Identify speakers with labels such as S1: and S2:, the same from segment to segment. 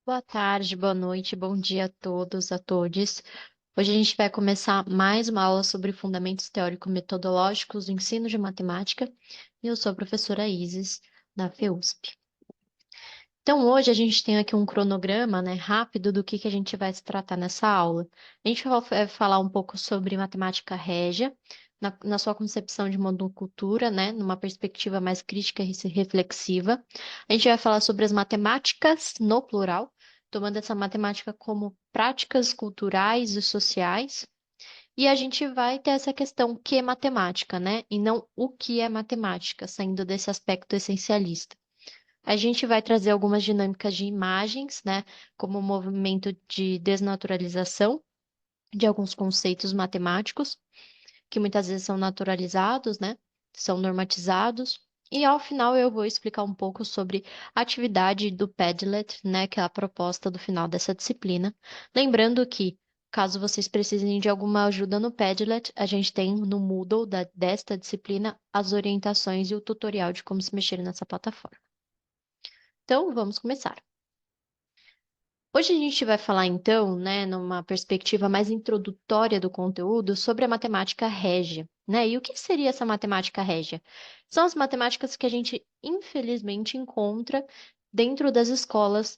S1: Boa tarde, boa noite, bom dia a todos, a todes. Hoje a gente vai começar mais uma aula sobre fundamentos teórico-metodológicos do ensino de matemática e eu sou a professora Isis, da FEUSP. Então, hoje a gente tem aqui um cronograma, né, rápido do que a gente vai se tratar nessa aula. A gente vai falar um pouco sobre matemática régia, na sua concepção de monocultura, né, numa perspectiva mais crítica e reflexiva. A gente vai falar sobre as matemáticas no plural, tomando essa matemática como práticas culturais e sociais. E a gente vai ter essa questão que é matemática, né, e não o que é matemática, saindo desse aspecto essencialista. A gente vai trazer algumas dinâmicas de imagens, né, como o movimento de desnaturalização de alguns conceitos matemáticos, que muitas vezes são naturalizados, né, são normatizados. E ao final eu vou explicar um pouco sobre a atividade do Padlet, né, que é a proposta do final dessa disciplina. Lembrando que, caso vocês precisem de alguma ajuda no Padlet, a gente tem no Moodle desta disciplina as orientações e o tutorial de como se mexer nessa plataforma. Então, vamos começar. Hoje a gente vai falar, então, né, numa perspectiva mais introdutória do conteúdo, sobre a matemática régia, né? E o que seria essa matemática régia? São as matemáticas que a gente, infelizmente, encontra dentro das escolas,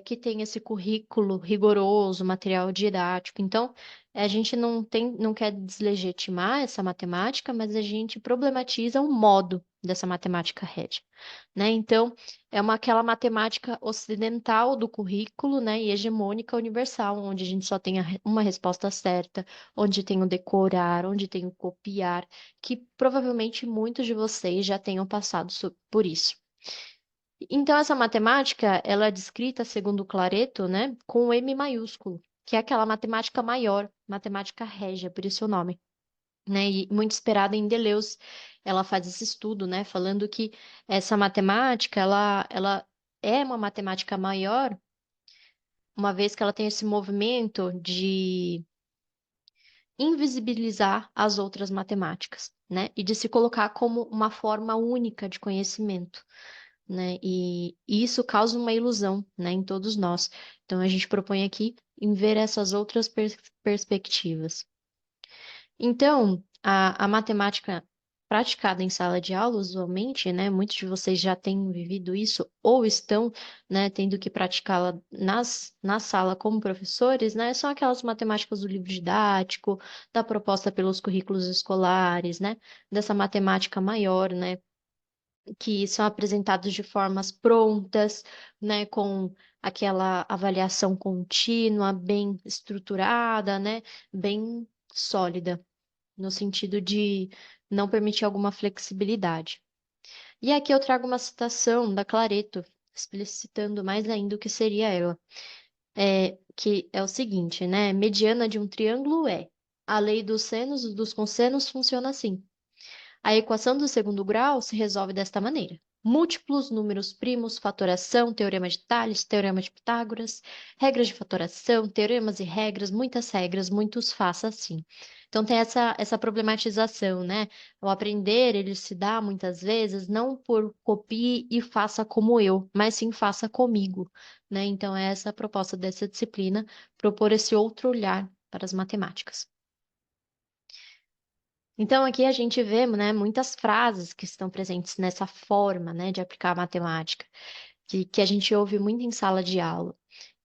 S1: que tem esse currículo rigoroso, material didático. Então, a gente não quer deslegitimar essa matemática, mas a gente problematiza o modo dessa matemática régia, né? Então, aquela matemática ocidental do currículo, né, e hegemônica universal, onde a gente só tem uma resposta certa, onde tem o decorar, onde tem o copiar, que provavelmente muitos de vocês já tenham passado por isso. Então, essa matemática, ela é descrita, segundo Clareto, né, com o M maiúsculo, que é aquela matemática maior, matemática régia, por isso o nome, né? E muito esperada em Deleuze, ela faz esse estudo, né? Falando que essa matemática, ela é uma matemática maior, uma vez que ela tem esse movimento de invisibilizar as outras matemáticas, né? E de se colocar como uma forma única de conhecimento, né? E isso causa uma ilusão, né, em todos nós. Então, a gente propõe aqui em ver essas outras perspectivas. Então, a matemática praticada em sala de aula, usualmente, né, muitos de vocês já têm vivido isso ou estão, né, tendo que praticá-la na sala como professores, né, são aquelas matemáticas do livro didático, da proposta pelos currículos escolares, né, dessa matemática maior, né, que são apresentados de formas prontas, né, com aquela avaliação contínua, bem estruturada, né, bem sólida no sentido de não permitir alguma flexibilidade. E aqui eu trago uma citação da Clareto, explicitando mais ainda o que seria ela, que é o seguinte, né? Mediana de um triângulo é: a lei dos senos e dos conssenos funciona assim. A equação do segundo grau se resolve desta maneira: múltiplos, números primos, fatoração, teorema de Tales, teorema de Pitágoras, regras de fatoração, teoremas e regras, muitos faça assim. Então tem essa problematização, né? O aprender, ele se dá muitas vezes não por copie e faça como eu, mas sim faça comigo, né? Então é essa a proposta dessa disciplina, propor esse outro olhar para as matemáticas. Então, aqui a gente vê, né, muitas frases que estão presentes nessa forma, né, de aplicar a matemática, que a gente ouve muito em sala de aula.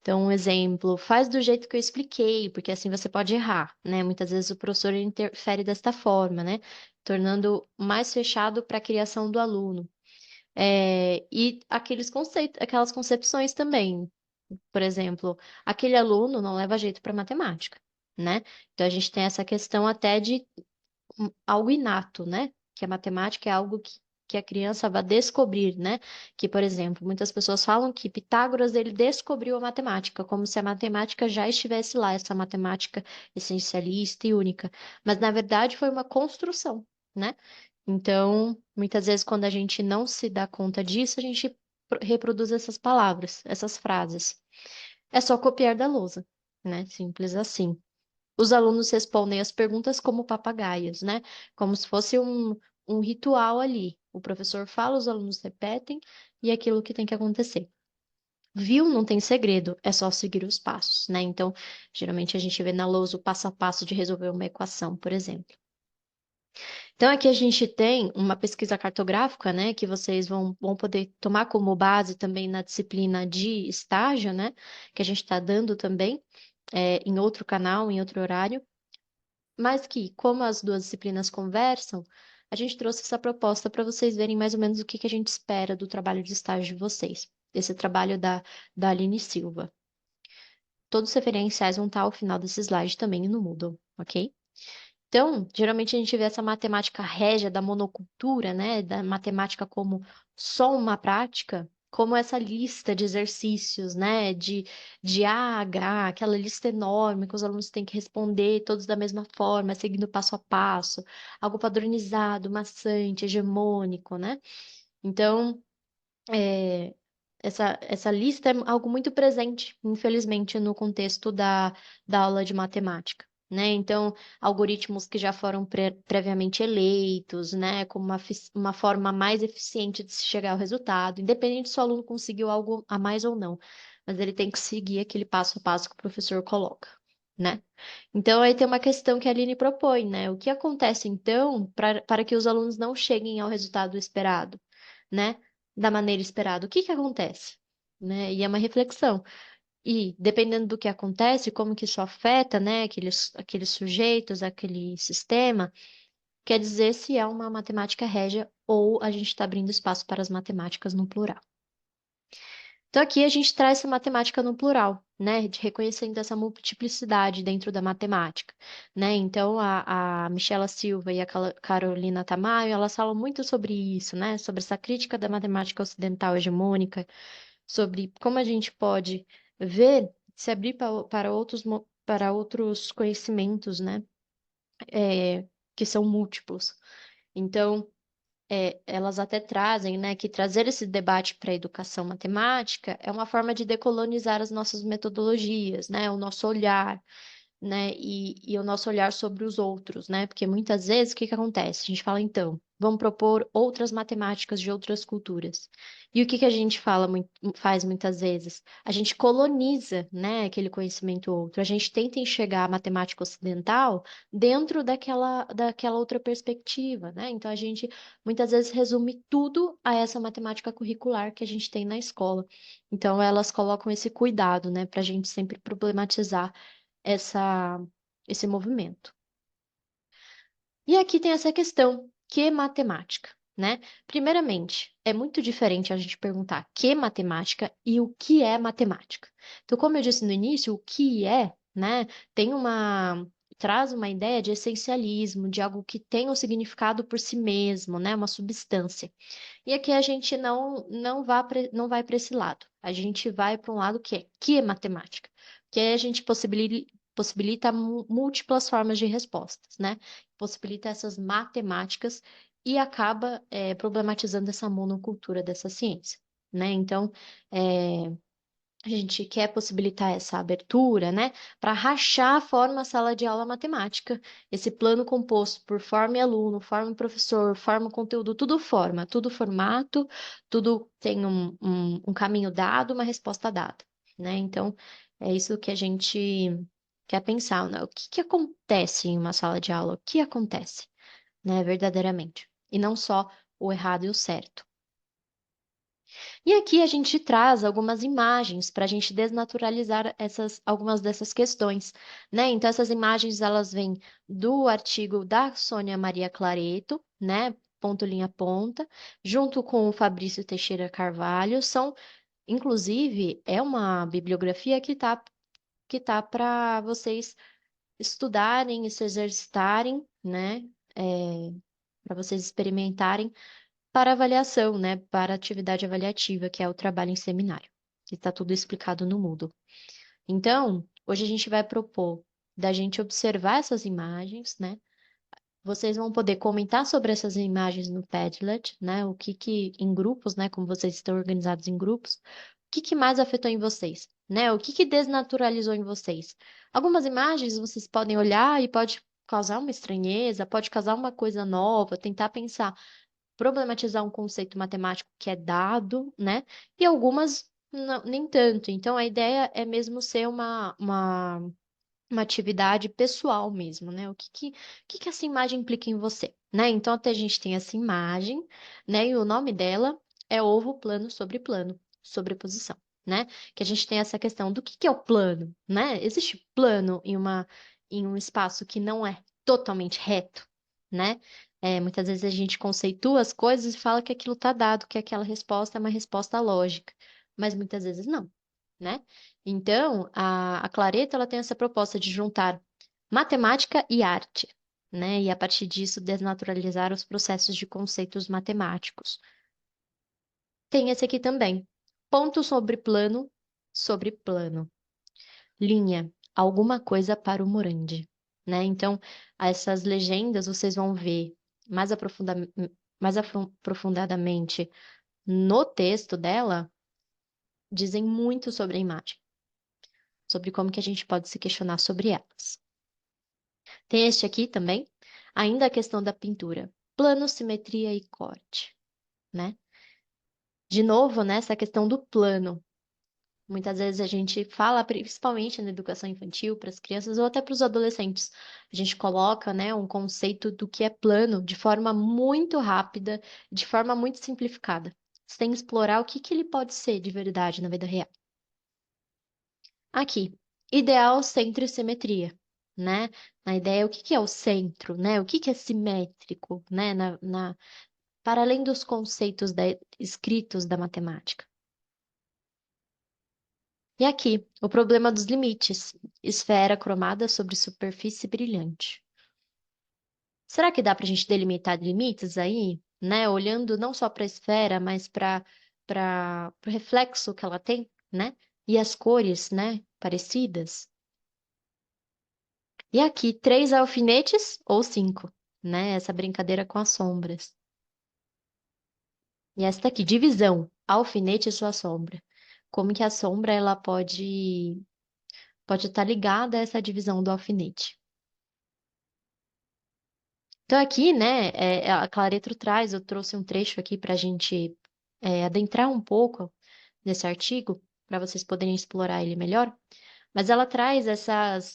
S1: Então, um exemplo, faz do jeito que eu expliquei, porque assim você pode errar, né? Muitas vezes o professor interfere desta forma, né? Tornando mais fechado para a criação do aluno. E aqueles conceitos, aquelas concepções também. Por exemplo, aquele aluno não leva jeito para matemática, né? Então, a gente tem essa questão até de algo inato, né? Que a matemática é algo que a criança vai descobrir, né? Que, por exemplo, muitas pessoas falam que Pitágoras ele descobriu a matemática, como se a matemática já estivesse lá, essa matemática essencialista e única. Mas, na verdade, foi uma construção, né? Então, muitas vezes, quando a gente não se dá conta disso, a gente reproduz essas palavras, essas frases. É só copiar da lousa, né? Simples assim. Os alunos respondem as perguntas como papagaios, né? Como se fosse um ritual ali. O professor fala, os alunos repetem, e é aquilo que tem que acontecer. Viu? Não tem segredo, é só seguir os passos, né? Então, geralmente a gente vê na lousa o passo a passo de resolver uma equação, por exemplo. Então, aqui a gente tem uma pesquisa cartográfica, né, que vocês vão poder tomar como base também na disciplina de estágio, né, que a gente está dando também em outro canal, em outro horário, mas que, como as duas disciplinas conversam, a gente trouxe essa proposta para vocês verem mais ou menos o que que a gente espera do trabalho de estágio de vocês, esse trabalho da Aline Silva. Todos os referenciais vão estar ao final desse slide também no Moodle, ok? Então, geralmente a gente vê essa matemática régia da monocultura, né, da matemática como só uma prática, como essa lista de exercícios, né, de A a H, aquela lista enorme que os alunos têm que responder todos da mesma forma, seguindo passo a passo, algo padronizado, maçante, hegemônico, né? Então, é, essa lista é algo muito presente, infelizmente, no contexto da aula de matemática, né? Então, algoritmos que já foram previamente eleitos, né? Como uma forma mais eficiente de se chegar ao resultado, independente se o aluno conseguiu algo a mais ou não, mas ele tem que seguir aquele passo a passo que o professor coloca, né? Então, aí tem uma questão que a Aline propõe, né? O que acontece, então, para que os alunos não cheguem ao resultado esperado, né? Da maneira esperada? O que que acontece? Né? E é uma reflexão. E, dependendo do que acontece, como que isso afeta, né? Aqueles sujeitos, aquele sistema, quer dizer se é uma matemática régia ou a gente está abrindo espaço para as matemáticas no plural. Então, aqui a gente traz essa matemática no plural, né? De reconhecendo essa multiplicidade dentro da matemática, né? Então, a Michela Silva e a Carolina Tamayo, elas falam muito sobre isso, né? Sobre essa crítica da matemática ocidental hegemônica, sobre como a gente pode ver, se abrir para outros conhecimentos, né? Que são múltiplos. Então, elas até trazem, né, que trazer esse debate para a educação matemática é uma forma de decolonizar as nossas metodologias, né, o nosso olhar, né, e o nosso olhar sobre os outros, né, porque muitas vezes o que que acontece? A gente fala, então, vamos propor outras matemáticas de outras culturas. E o que que a gente faz muitas vezes? A gente coloniza, né, aquele conhecimento outro. A gente tenta enxergar a matemática ocidental dentro daquela outra perspectiva, né? Então a gente muitas vezes resume tudo a essa matemática curricular que a gente tem na escola. Então elas colocam esse cuidado, né, para a gente sempre problematizar essa, esse movimento. E aqui tem essa questão, que é matemática, né? Primeiramente, é muito diferente a gente perguntar que matemática e o que é matemática. Então, como eu disse no início, o que é, né, traz uma ideia de essencialismo, de algo que tem um significado por si mesmo, né, uma substância. E aqui a gente não vai para esse lado. A gente vai para um lado que é matemática, que aí a gente possibilita múltiplas formas de respostas, né? Possibilita essas matemáticas e acaba problematizando essa monocultura dessa ciência, né? Então, é, a gente quer possibilitar essa abertura, né, para rachar a forma sala de aula matemática, esse plano composto por forma e aluno, forma e professor, forma e conteúdo, tudo forma, tudo formato, tudo tem um caminho dado, uma resposta dada, né? Então, é isso que a gente quer pensar, né? O que que acontece em uma sala de aula? O que acontece, né, verdadeiramente? E não só o errado e o certo. E aqui a gente traz algumas imagens para a gente desnaturalizar algumas dessas questões, né? Então, essas imagens, elas vêm do artigo da Sônia Maria Clareto, né? Ponto, linha, ponta, junto com o Fabrício Teixeira Carvalho, inclusive, é uma bibliografia que tá para vocês estudarem e se exercitarem, né? Para vocês experimentarem para avaliação, né, para atividade avaliativa, que é o trabalho em seminário, que está tudo explicado no Moodle. Então, hoje a gente vai propor da gente observar essas imagens, né? Vocês vão poder comentar sobre essas imagens no Padlet, né? O que que em grupos, né, como vocês estão organizados em grupos, o que que mais afetou em vocês, né? O que que desnaturalizou em vocês? Algumas imagens vocês podem olhar e pode causar uma estranheza, pode causar uma coisa nova, tentar pensar problematizar um conceito matemático que é dado, né? E algumas Não, nem tanto. Então, a ideia é mesmo ser uma atividade pessoal mesmo, né? O que que essa imagem implica em você, né? Então, até a gente tem essa imagem, né? E o nome dela é ovo plano, sobreposição, né? Que a gente tem essa questão do que é o plano, né? Existe plano em um espaço que não é totalmente reto, né? Muitas vezes a gente conceitua as coisas e fala que aquilo está dado, que aquela resposta é uma resposta lógica, mas muitas vezes não, né? Então, a Clareta ela tem essa proposta de juntar matemática e arte, né? E a partir disso desnaturalizar os processos de conceitos matemáticos. Tem esse aqui também. Ponto sobre plano. Linha, alguma coisa para o Morandi, né? Então, essas legendas vocês vão ver mais aprofundadamente no texto dela, dizem muito sobre a imagem, sobre como que a gente pode se questionar sobre elas. Tem este aqui também, ainda a questão da pintura, plano, simetria e corte, né? De novo, né, essa questão do plano. Muitas vezes a gente fala, principalmente na educação infantil, para as crianças ou até para os adolescentes, a gente coloca, né, um conceito do que é plano de forma muito rápida, de forma muito simplificada, sem explorar o que que ele pode ser de verdade na vida real. Aqui, ideal, centro e simetria, né? Na ideia, o que que é o centro, né? O que que é simétrico, né? Para além dos conceitos escritos da matemática. E aqui, o problema dos limites, esfera cromada sobre superfície brilhante. Será que dá para a gente delimitar limites aí, né? Olhando não só para a esfera, mas para o reflexo que ela tem, né? E as cores, né? Parecidas. E aqui, 3 alfinetes ou 5, né? Essa brincadeira com as sombras. E esta aqui, divisão, alfinete e sua sombra. Como que a sombra ela pode estar ligada a essa divisão do alfinete. Então aqui, né, a Claretro traz, eu trouxe um trecho aqui para a gente adentrar um pouco nesse artigo, para vocês poderem explorar ele melhor. Mas ela traz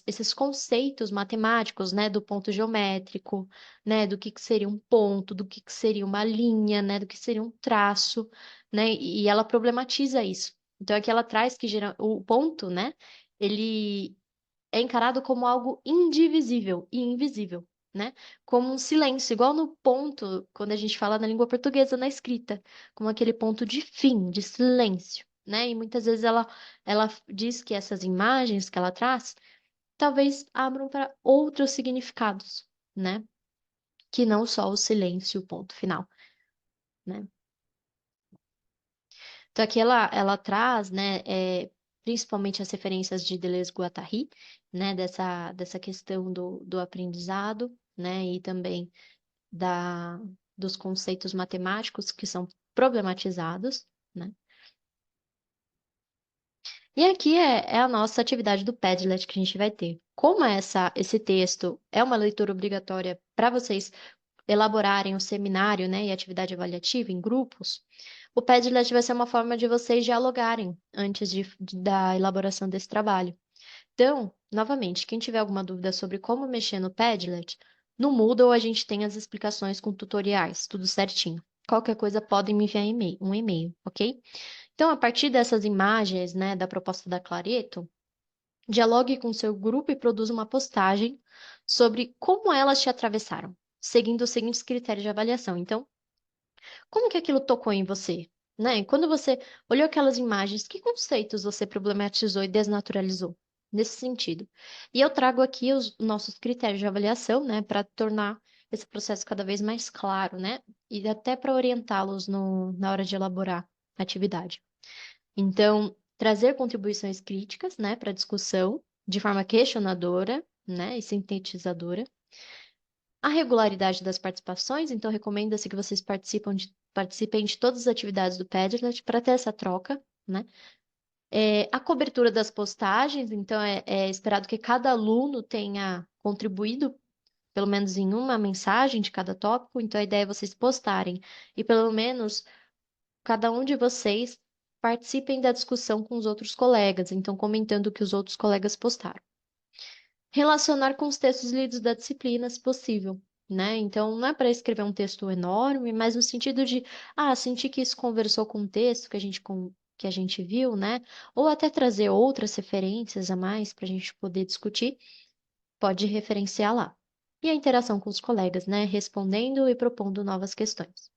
S1: esses conceitos matemáticos, né, do ponto geométrico, né, do que seria um ponto, do que seria uma linha, né, do que seria um traço, né, e ela problematiza isso. Então aqui ela traz que o ponto, né, ele é encarado como algo indivisível e invisível, né, como um silêncio, igual no ponto, quando a gente fala na língua portuguesa, na escrita, como aquele ponto de fim, de silêncio, né, e muitas vezes ela diz que essas imagens que ela traz talvez abram para outros significados, né? Que não só o silêncio, o ponto final, né? Então aqui ela traz, né, principalmente as referências de Deleuze-Guattari, né, dessa questão do aprendizado, né, e também da, dos conceitos matemáticos que são problematizados, né? E aqui é a nossa atividade do Padlet que a gente vai ter. Como esse texto é uma leitura obrigatória para vocês elaborarem o seminário, né, e atividade avaliativa em grupos, o Padlet vai ser uma forma de vocês dialogarem antes da elaboração desse trabalho. Então, novamente, quem tiver alguma dúvida sobre como mexer no Padlet, no Moodle a gente tem as explicações com tutoriais, tudo certinho. Qualquer coisa podem me enviar um e-mail, ok? Então, a partir dessas imagens, né, da proposta da Clareto, dialogue com seu grupo e produza uma postagem sobre como elas te atravessaram, seguindo os seguintes critérios de avaliação. Então, como que aquilo tocou em você? Né? Quando você olhou aquelas imagens, que conceitos você problematizou e desnaturalizou? Nesse sentido. E eu trago aqui os nossos critérios de avaliação, né, para tornar esse processo cada vez mais claro, né, e até para orientá-los na hora de elaborar a atividade. Então, trazer contribuições críticas, né, para a discussão, de forma questionadora, né, e sintetizadora. A regularidade das participações, então recomenda-se que vocês participem de todas as atividades do Padlet para ter essa troca, né? A cobertura das postagens, então é esperado que cada aluno tenha contribuído pelo menos em uma mensagem de cada tópico, então a ideia é vocês postarem e pelo menos cada um de vocês participem da discussão com os outros colegas, então comentando o que os outros colegas postaram. Relacionar com os textos lidos da disciplina, se possível, né? Então, não é para escrever um texto enorme, mas no sentido de, sentir que isso conversou com o texto que a gente viu, né? Ou até trazer outras referências a mais para a gente poder discutir, pode referenciar lá. E a interação com os colegas, né? Respondendo e propondo novas questões.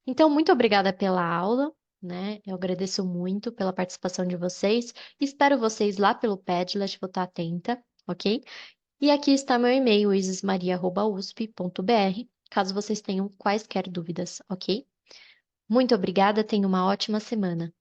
S1: Então, muito obrigada pela aula, né? Eu agradeço muito pela participação de vocês. Espero vocês lá pelo Padlet, vou estar atenta, ok? E aqui está meu e-mail, isismaria@usp.br, caso vocês tenham quaisquer dúvidas, ok? Muito obrigada, tenha uma ótima semana.